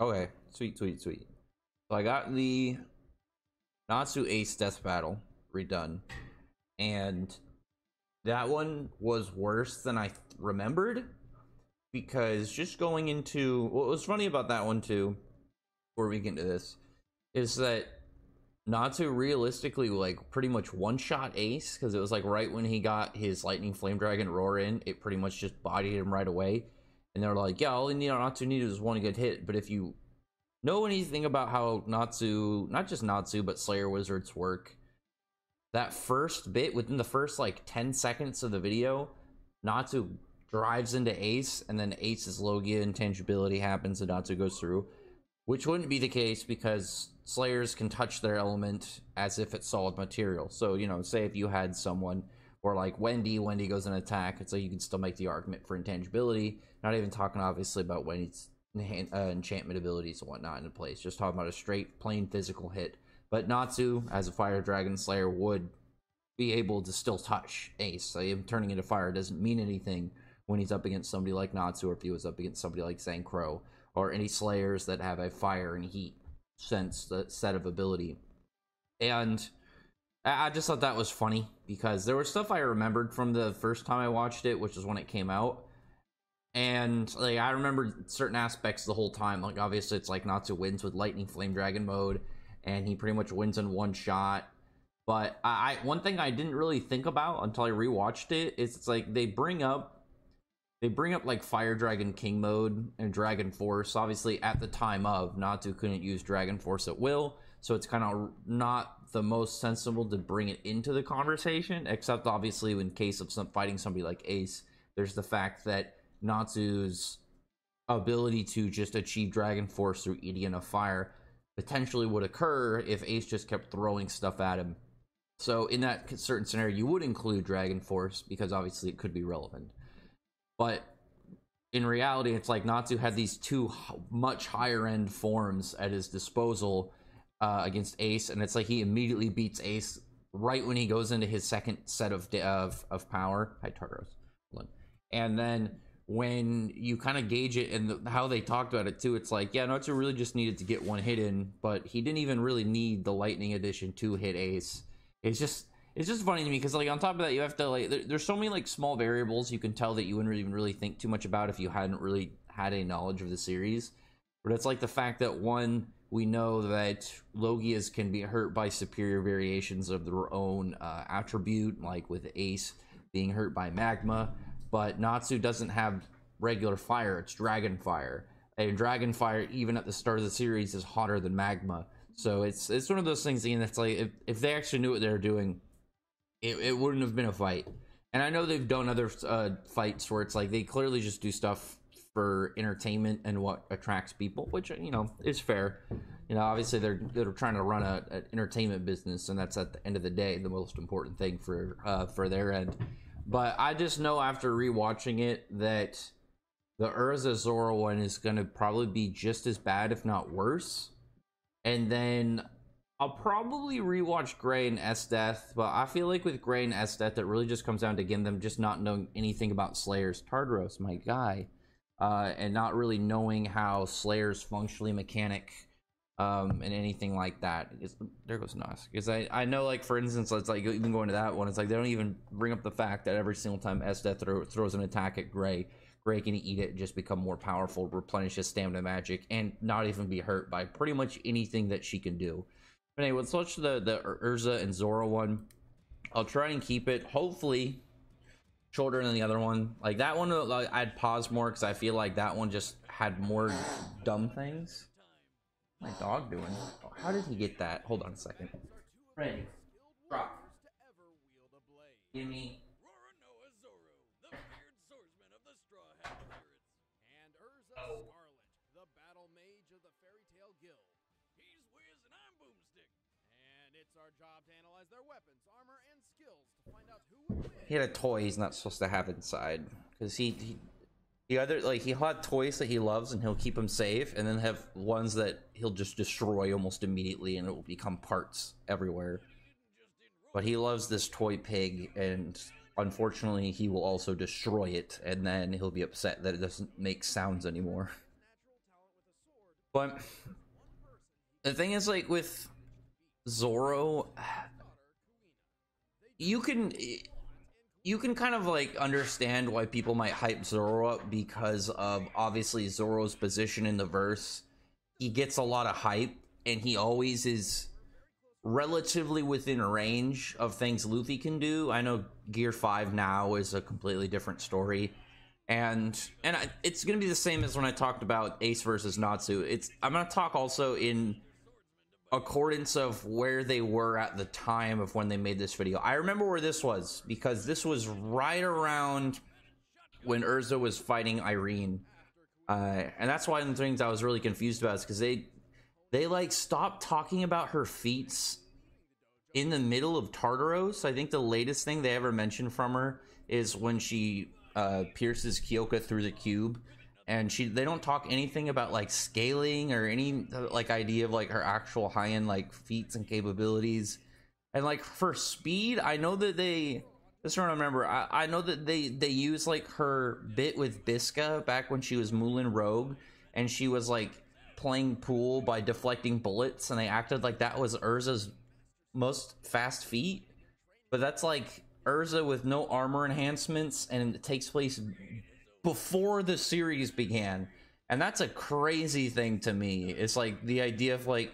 Okay, sweet, sweet, sweet. So I got the Natsu Ace Death Battle redone, and that one was worse than I remembered because just going into what was funny about that one too, before we get into this, is that Natsu realistically like pretty much one shot Ace because it was like right when he got his Lightning Flame Dragon roar in, it pretty much just bodied him right away. And they're like, yeah, all Natsu needed was one good hit. But if you know anything about how Natsu, not just Natsu, but Slayer Wizards work, that first bit, within the first like 10 seconds of the video, Natsu drives into Ace, and then Ace's Logia intangibility happens and Natsu goes through, which wouldn't be the case because Slayers can touch their element as if it's solid material. So, you know, say if you had someone, or like Wendy goes in attack, it's like you can still make the argument for intangibility. Not even talking obviously about Wendy's enchantment abilities and whatnot in place, just talking about a straight plain physical hit. But Natsu as a fire dragon slayer would be able to still touch Ace. So him turning into fire doesn't mean anything when he's up against somebody like Natsu, or if he was up against somebody like Zankro, or any slayers that have a fire and heat sense set of ability. And I just thought that was funny because there was stuff I remembered from the first time I watched it, which is when it came out. And like I remembered certain aspects the whole time. Like obviously it's like Natsu wins with Lightning Flame Dragon mode, and he pretty much wins in one shot. But I one thing I didn't really think about until I rewatched it is it's like they bring up like Fire Dragon King mode and Dragon Force. Obviously at the time of, Natsu couldn't use Dragon Force at will, so it's kind of not the most sensible to bring it into the conversation, except obviously in case of fighting somebody like Ace, there's the fact that Natsu's ability to just achieve Dragon Force through Eating of Fire potentially would occur if Ace just kept throwing stuff at him. So in that certain scenario, you would include Dragon Force because obviously it could be relevant. But in reality, it's like Natsu had these two much higher end forms at his disposal against Ace, and it's like he immediately beats Ace right when he goes into his second set of power. Hi, Tartaros. And then when you kind of gauge it and how they talked about it too, it's like, yeah, Natsu really just needed to get one hit in, but he didn't even really need the Lightning Edition to hit Ace. It's just funny to me because like on top of that, you have to like there's so many like small variables you can tell that you wouldn't even really think too much about if you hadn't really had a knowledge of the series. But it's like the fact that one, we know that Logias can be hurt by superior variations of their own attribute, like with Ace being hurt by magma. But Natsu doesn't have regular fire, it's dragon fire. And dragon fire, even at the start of the series, is hotter than magma. So it's one of those things, again, that's like, if they actually knew what they were doing, it wouldn't have been a fight. And I know they've done other fights where it's like they clearly just do stuff for entertainment and what attracts people, which, you know, is fair. You know, obviously they're trying to run an entertainment business, and that's at the end of the day the most important thing for their end. But I just know after rewatching it that the Erza Zoro one is going to probably be just as bad, if not worse. And then I'll probably rewatch Grey and S-Death, but I feel like with Grey and S-Death, it really just comes down to, again, them just not knowing anything about Slayers. Tartaros, my guy. And not really knowing how Slayers functionally mechanic and anything like that. There goes Nas. Because I know, like, for instance, it's like even going to that one, it's like they don't even bring up the fact that every single time S-Death throws an attack at Grey can eat it, just become more powerful, replenish his stamina magic, and not even be hurt by pretty much anything that she can do. But anyway, let's watch the Erza and Zoro one. I'll try and keep it, hopefully, shorter than the other one. Like, that one, like, I'd pause more, because I feel like that one just had more dumb things. What's my dog doing? How did he get that? Hold on a second. Ready. Drop. Give me. Oh. The battle mage of the fairy tale guild. He's Wiz and I'm Boomstick. And it's our job to analyze their weapons, armor, and skills to find out who would win. He had a toy he's not supposed to have inside. Because he either, like, he'll have toys that he loves and he'll keep them safe, and then have ones that he'll just destroy almost immediately and it will become parts everywhere. But he loves this toy pig, and unfortunately he will also destroy it, and then he'll be upset that it doesn't make sounds anymore. But the thing is, like, with Zoro, you can kind of like understand why people might hype Zoro up because of obviously Zoro's position in the verse. He gets a lot of hype, and he always is relatively within range of things Luffy can do. I know Gear 5 now is a completely different story, and it's gonna be the same as when I talked about Ace versus Natsu. I'm gonna talk also in accordance of where they were at the time of when they made this video. I remember where this was because this was right around when Erza was fighting Irene, and that's why one of the things I was really confused about is because they like stopped talking about her feats in the middle of Tartaros. I think the latest thing they ever mentioned from her is when she pierces Kyoka through the cube, and they don't talk anything about like scaling or any like idea of like her actual high-end like feats and capabilities. And like for speed, I know that this one I remember, I know that they use like her bit with Bisca back when she was Mulan Rogue, and she was like playing pool by deflecting bullets, and they acted like that was Erza's most fast feat. But that's like Erza with no armor enhancements, and it takes place before the series began, and that's a crazy thing to me. It's like the idea of like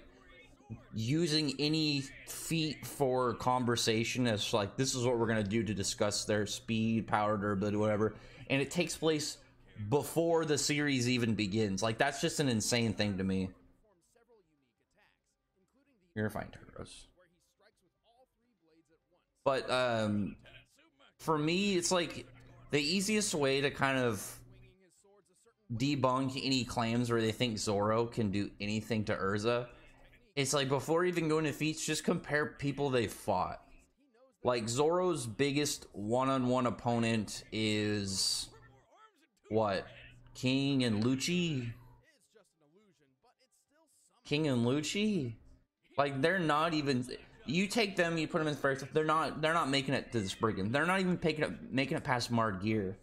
using any feat for conversation as like, this is what we're gonna do to discuss their speed, power, durability, whatever, and it takes place before the series even begins. Like, that's just an insane thing to me. You're fine, Turtles. But for me, it's like the easiest way to kind of debunk any claims where they think Zoro can do anything to Erza, it's like, before even going to feats, just compare people they fought. Like, Zoro's biggest one-on-one opponent is what? King and Lucci? King and Lucci? Like, they're not even, you take them, you put them in first, they're not making it to the Spriggan. They're not even making it past Margear.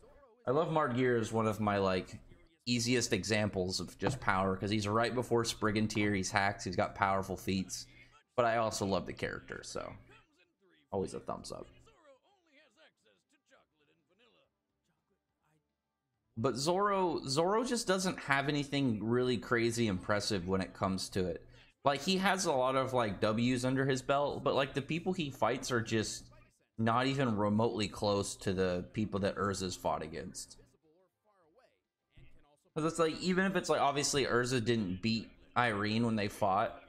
I love Margear as one of my like easiest examples of just power, because he's right before Spriggan tier, he's hacks, he's got powerful feats, but I also love the character, so always a thumbs up. But Zoro just doesn't have anything really crazy impressive when it comes to it. Like, he has a lot of like W's under his belt, but like the people he fights are just not even remotely close to the people that Erza's fought against. Because it's like, even if it's like, obviously Erza didn't beat Irene when they fought,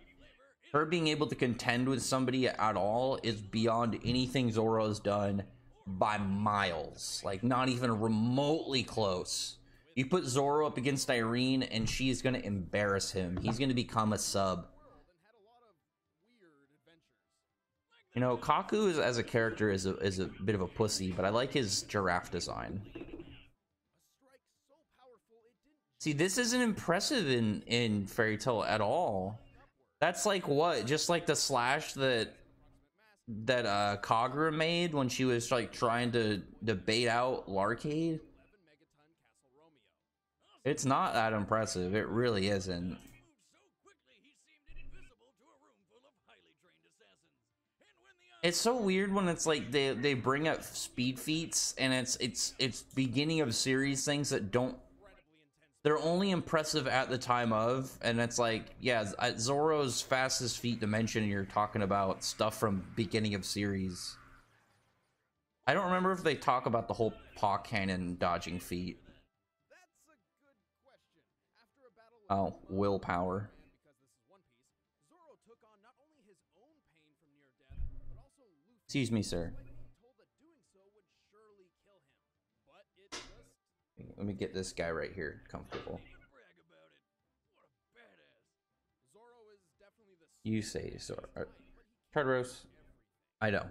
her being able to contend with somebody at all is beyond anything Zoro's done by miles. Like, not even remotely close. You put Zoro up against Irene and she's gonna embarrass him. He's gonna become a sub. You know, Kaku as a character is a bit of a pussy, but I like his giraffe design. See, this isn't impressive in Fairy Tail at all. That's like what? Just like the slash that Kagura made when she was like trying to bait out Larcade. It's not that impressive. It really isn't. It's so weird when it's like they bring up speed feats and it's beginning of series things that they're only impressive at the time of, and it's like, yeah, Zoro's fastest feat to mention, you're talking about stuff from beginning of series. I don't remember if they talk about the whole paw cannon dodging feat. Oh, willpower. Excuse me, sir. Let me get this guy right here comfortable. You say so. Tartaros. I know.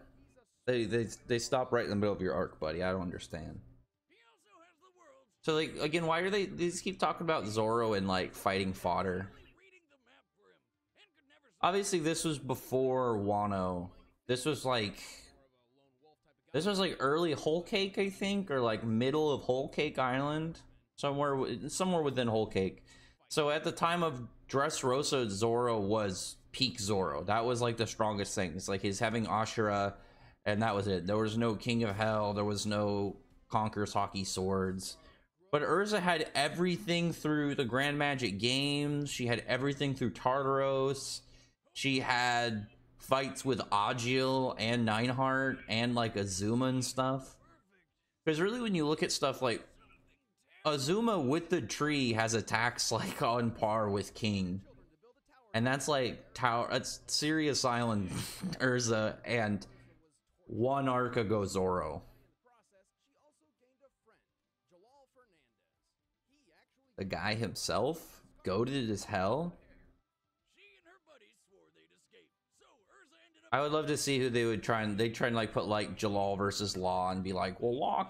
They stop right in the middle of your arc, buddy. I don't understand. So, like, again, why are they just keep talking about Zoro and like fighting fodder? Obviously, this was before Wano. This was like early Whole Cake, I think, or like middle of Whole Cake Island, somewhere within Whole Cake. So at the time of Dressrosa, Zoro was peak Zoro. That was like the strongest thing. It's like he's having Ashura, and that was it. There was no King of Hell. There was no Conqueror's Hockey Swords. But Erza had everything through the Grand Magic Games. She had everything through Tartaros. She had fights with Agil and Nineheart and like Azuma and stuff. Because really, when you look at stuff like Azuma with the tree has attacks like on par with King. And that's like Tower, that's Sirius Island, Erza, and one arc ago Zoro. The guy himself goated as hell. I would love to see who they would try and like put like Jalal versus Law and be like, well, Law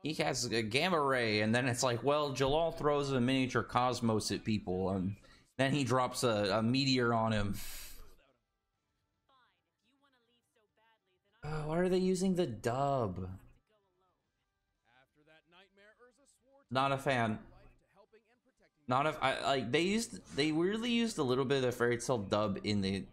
he has a gamma ray, and then it's like, well, Jalal throws a miniature cosmos at people, and then he drops a meteor on him. Why are they using the dub? Not a fan. They weirdly used a little bit of the Fairy Tail dub in the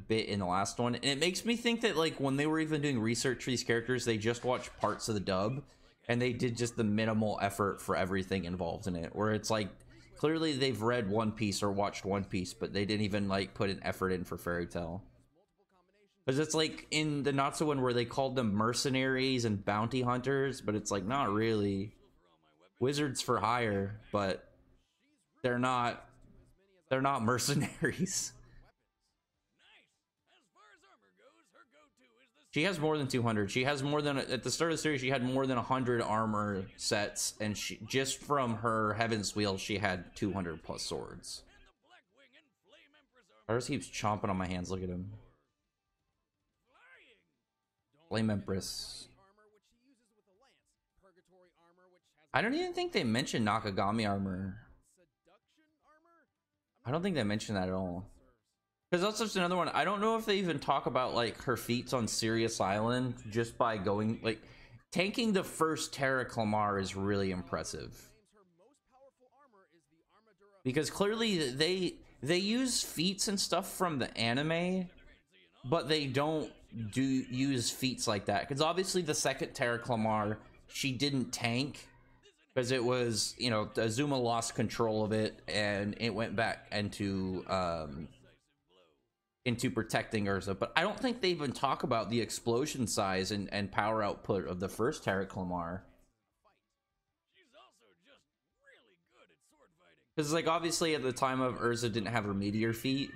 bit in the last one, and it makes me think that like when they were even doing research for these characters, they just watched parts of the dub and they did just the minimal effort for everything involved in it, where it's like clearly they've read One Piece or watched One Piece, but they didn't even like put an effort in for Fairy Tail. Because it's like in the Natsu one where they called them mercenaries and bounty hunters, but it's like not really. Wizards for hire, but they're not mercenaries. She has more than 200. She has more than, at the start of the series, she had more than 100 armor sets, and she just from her Heaven's Wheel, she had 200 plus swords. Ours keeps chomping on my hands. Look at him. Flame Empress. I don't even think they mentioned Nakagami armor. I don't think they mentioned that at all. Because that's just another one. I don't know if they even talk about like her feats on Sirius Island just by going like tanking the first Terra Clamar is really impressive. Because clearly they use feats and stuff from the anime, but they don't use feats like that. Because obviously the second Terra Clamar, she didn't tank because it was, you know, Azuma lost control of it and it went back into protecting Erza. But I don't think they even talk about the explosion size and power output of the first Terra Clamar. Because like obviously at the time of Erza didn't have her meteor feat,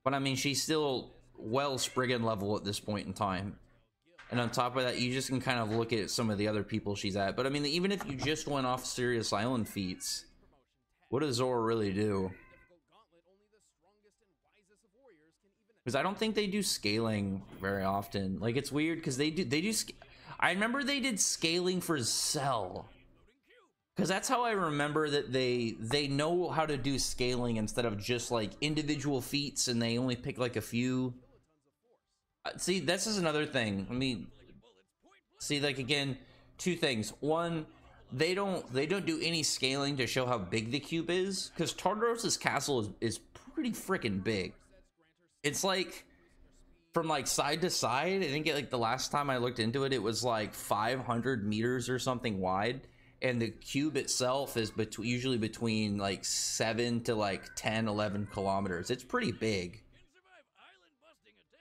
but I mean she's still well Spriggan level at this point in time. And on top of that, you just can kind of look at some of the other people she's at. But I mean, even if you just went off Sirius Island feats, what does Zoro really do? Because I don't think they do scaling very often. Like it's weird because they do. I remember they did scaling for Cell. Because that's how I remember that they know how to do scaling instead of just like individual feats and they only pick like a few. See, this is another thing. Let me see, like again, two things. One, they don't do any scaling to show how big the cube is, because Tartaros' castle is pretty freaking big. It's like from like side to side. I think like the last time I looked into it, it was like 500 meters or something wide, and the cube itself is usually between like 7 to like 10, 11 kilometers. It's pretty big.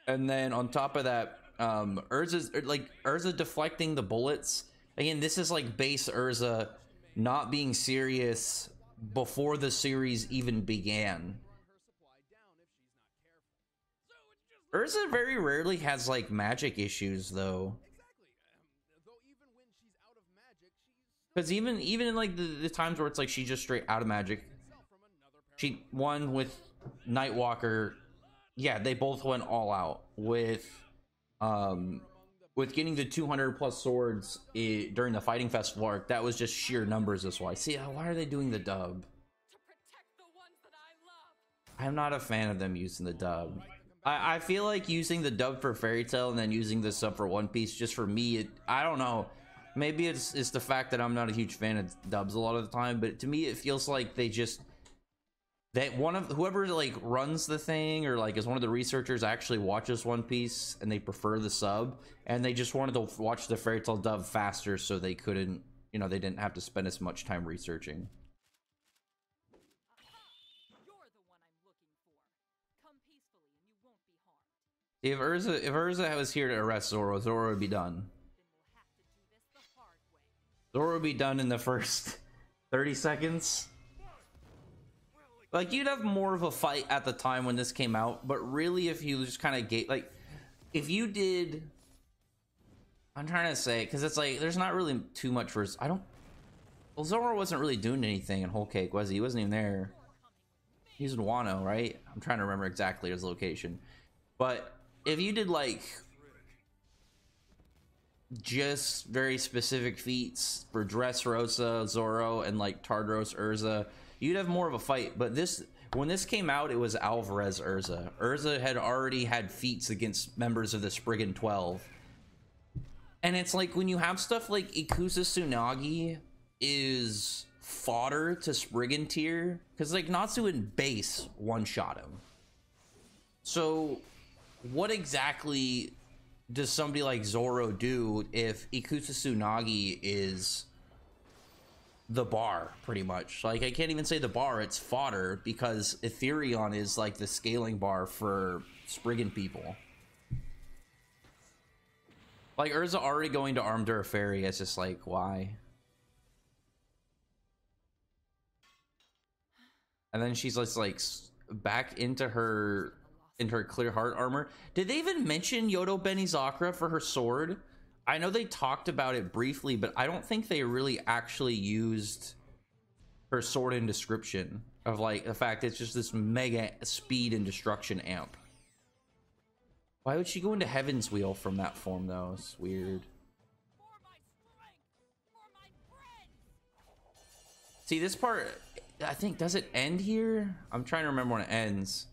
And then on top of that, Erza deflecting the bullets. Again, this is like base Erza not being serious before the series even began. Erza very rarely has like magic issues though. Because even in like the times where it's like she's just straight out of magic, she won with Nightwalker. Yeah, they both went all out with getting the 200 plus swords during the Fighting Festival arc. That was just sheer numbers. That's why. See, why are they doing the dub? I'm not a fan of them using the dub. I feel like using the dub for Fairy Tail and then using the sub for One Piece, just for me, I don't know. Maybe it's the fact that I'm not a huge fan of dubs a lot of the time, but to me it feels like they just that one of whoever like runs the thing or like is one of the researchers actually watches One Piece and they prefer the sub, and they just wanted to watch the fairy tale dub faster so they couldn't, you know, they didn't have to spend as much time researching. If Erza was here to arrest Zoro, Zoro would be done. Zoro would be done in the first 30 seconds. Like, you'd have more of a fight at the time when this came out, but really if you just kind of like, if you did, I'm trying to say, because it's like, there's not really too much for, well, Zoro wasn't really doing anything in Whole Cake, was he? He wasn't even there. He's in Wano, right? I'm trying to remember exactly his location. But if you did like just very specific feats for Dressrosa, Zoro, and like Tardros, Erza, you'd have more of a fight. But when this came out, it was Alvarez Erza. Erza had already had feats against members of the Spriggan 12. And it's like when you have stuff like Ikusa Tsunagi is fodder to Spriggan tier, because like Natsu in base one-shot him. So what exactly does somebody like Zoro do if Ikusa Tsunagi is the bar, pretty much? Like, I can't even say the bar, it's fodder, because Etherion is like the scaling bar for Spriggan people. Like, Erza already going to Armdur Ferry, it's just like, why? And then she's just like back into her clear heart armor. Did they even mention Yodo Benizakura for her sword? I know they talked about it briefly, but I don't think they really actually used her sword in description of like the fact it's just this mega speed and destruction amp. Why would she go into Heaven's Wheel from that form though? It's weird. See, this part, I think, does it end here? I'm trying to remember when it ends.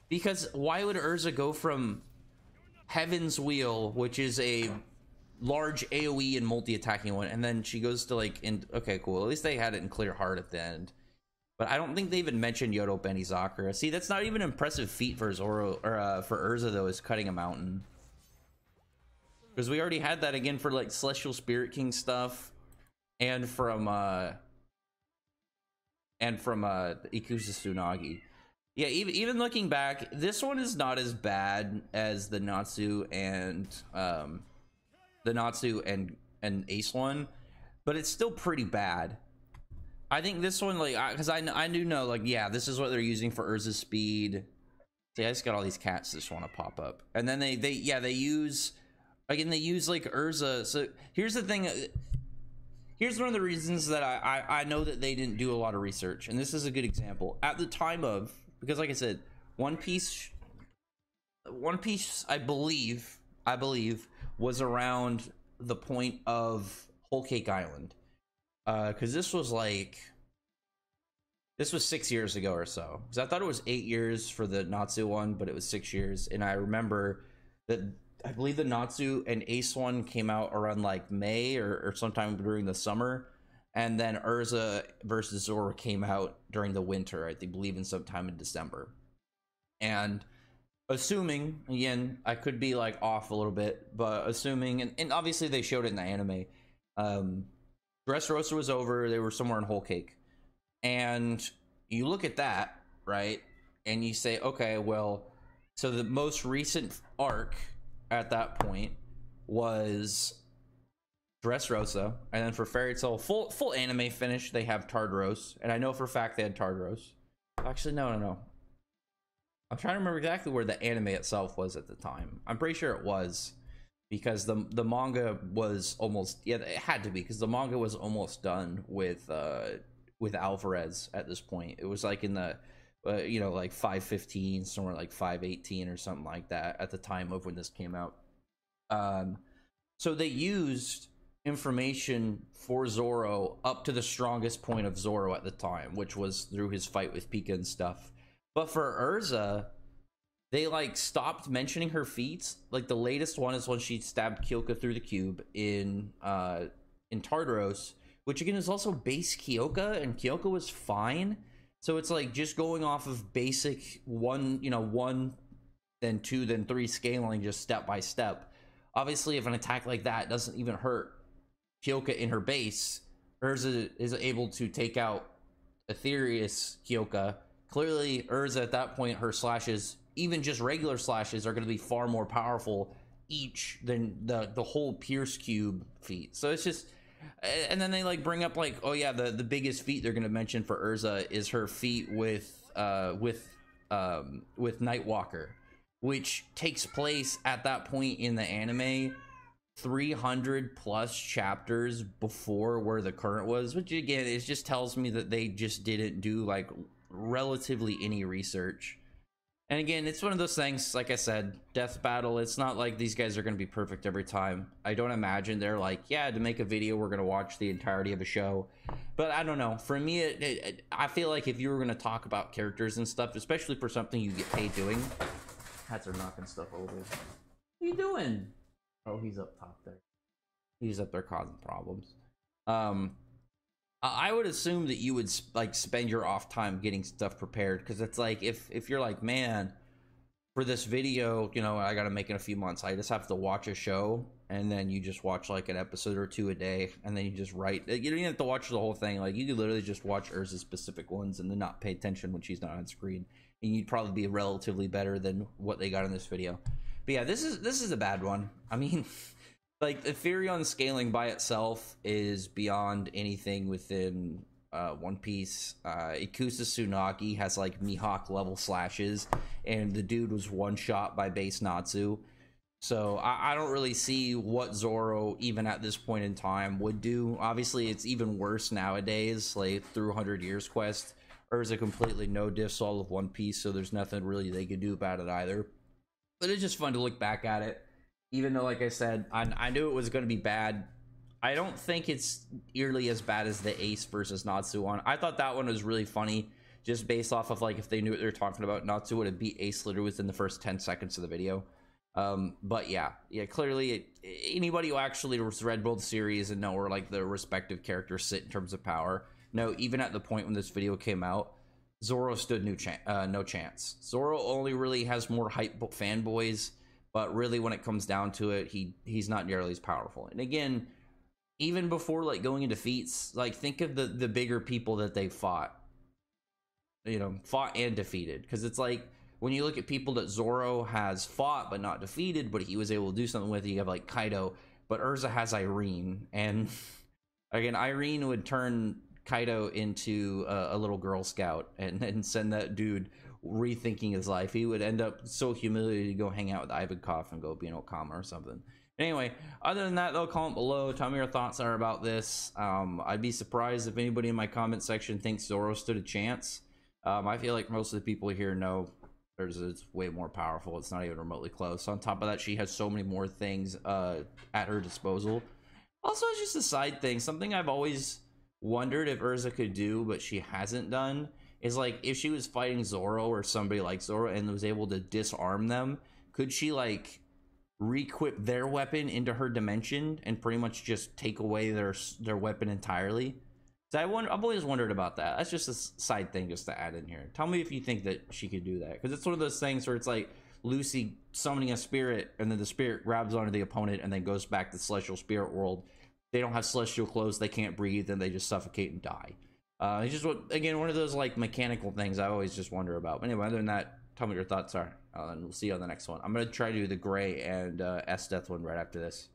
Because why would Erza go from Heaven's Wheel, which is a large AoE and multi-attacking one, and then she goes to like, okay, cool. At least they had it in Clear Heart at the end. But I don't think they even mentioned Yodo Benizakura. See, that's not even an impressive feat for Zoro, or for Erza though, is cutting a mountain. Because we already had that again for like Celestial Spirit King stuff, and from Ikusa Tsunagi. Yeah, even looking back, this one is not as bad as the Natsu and Ace one, but it's still pretty bad. I think this one, like, because I do know, like, yeah, this is what they're using for Urza's speed. See, I just got all these cats that just want to pop up, and then they use like Erza. So here's the thing. Here's one of the reasons that I know that they didn't do a lot of research, and this is a good example. At the time of, because like I said, One Piece, I believe, was around the point of Whole Cake Island. Because this was 6 years ago or so. Because I thought it was 8 years for the Natsu one, but it was 6 years. And I remember that I believe the Natsu and Ace one came out around like May or sometime during the summer. And then Erza versus Zoro came out during the winter, I believe in sometime in December. And assuming, again, I could be like off a little bit, but assuming, and obviously they showed it in the anime, Dressrosa was over, they were somewhere in Whole Cake. And you look at that, right? And you say, okay, well, so the most recent arc at that point was Dressrosa, and then for Fairy Tail full anime finish, they have Tardros, and I know for a fact they had Tardros. Actually, no. I'm trying to remember exactly where the anime itself was at the time. I'm pretty sure it was, because the manga was almost, yeah, it had to be, because the manga was almost done with Alvarez at this point. It was like in the like 515, somewhere like 518 or something like that at the time of when this came out. So they used information for Zoro up to the strongest point of Zoro at the time, which was through his fight with Pika and stuff. But for Erza, they like stopped mentioning her feats. Like the latest one is when she stabbed Kyoka through the cube in Tartaros, which again is also base Kyoka, and Kyoka was fine. So it's like just going off of basic one, one, then two, then three scaling just step by step. Obviously, if an attack like that doesn't even hurt Kyoka in her base, Erza is able to take out Ethereus Kyoka. Clearly, Erza at that point, her slashes, even just regular slashes, are going to be far more powerful each than the whole Pierce Cube feat. So it's just, and then they like bring up like, oh yeah, the biggest feat they're going to mention for Erza is her feat with Nightwalker, which takes place at that point in the anime 300 plus chapters before where the current was, which again, it just tells me that they just didn't do like relatively any research. And again, it's one of those things, like I said, Death Battle, it's not like these guys are going to be perfect every time. I don't imagine they're like, yeah, to make a video we're going to watch the entirety of a show. But I don't know, for me, I feel like if you were going to talk about characters and stuff, especially for something you get paid doing. Cats are knocking stuff over. What are you doing? Oh, he's up top there. He's up there causing problems. I would assume that you would like spend your off time getting stuff prepared, because it's like if you're like, man, for this video, I gotta make in a few months, I just have to watch a show, and then you just watch like an episode or two a day, and then you just write. You don't even have to watch the whole thing. Like you could literally just watch Erza's specific ones and then not pay attention when she's not on screen, and you'd probably be relatively better than what they got in this video. But yeah, this is a bad one. I mean, like Ethereon scaling by itself is beyond anything within One Piece. Ikusa Tsunagi has like Mihawk level slashes, and the dude was one shot by base Natsu. So I don't really see what Zoro, even at this point in time, would do. Obviously, it's even worse nowadays, like through 100 Years Quest. Erza completely no diffs all of One Piece, so there's nothing really they could do about it either. But it's just fun to look back at it. Even though, like I said, I knew it was going to be bad. I don't think it's nearly as bad as the Ace versus Natsu one. I thought that one was really funny, just based off of, like, if they knew what they were talking about, Natsu would have beat Ace literally within the first 10 seconds of the video. But yeah, clearly, anybody who actually read both series and know where, like, the respective characters sit in terms of power, no, even at the point when this video came out, Zoro stood no chance. Zoro only really has more hype fanboys, but really when it comes down to it, he's not nearly as powerful. And again, even before like going into feats, like think of the bigger people that they fought and defeated. Because it's like when you look at people that Zoro has fought but not defeated, but he was able to do something with, you have like Kaido, but Erza has Irene, and again, Irene would turn Kaido into a little Girl Scout and send that dude rethinking his life. He would end up so humiliated to go hang out with Ivankov and go be an Okama or something. Anyway, other than that, though, comment below. Tell me your thoughts are about this. I'd be surprised if anybody in my comment section thinks Zoro stood a chance. I feel like most of the people here know it's way more powerful. It's not even remotely close. On top of that, she has so many more things at her disposal. Also, it's just a side thing. Something I've always wondered if Erza could do, but she hasn't done, is like if she was fighting Zoro or somebody like Zoro and was able to disarm them, could she like re-equip their weapon into her dimension and pretty much just take away their weapon entirely? So I've always wondered about that. That's just a side thing just to add in here. Tell me if you think that she could do that, because it's one of those things where it's like Lucy summoning a spirit and then the spirit grabs onto the opponent and then goes back to the celestial spirit world. They don't have celestial clothes, they can't breathe, and they just suffocate and die. It's just, again, one of those like mechanical things I always just wonder about. But anyway, other than that, tell me what your thoughts are, and we'll see you on the next one. I'm going to try to do the Gray and S Death one right after this.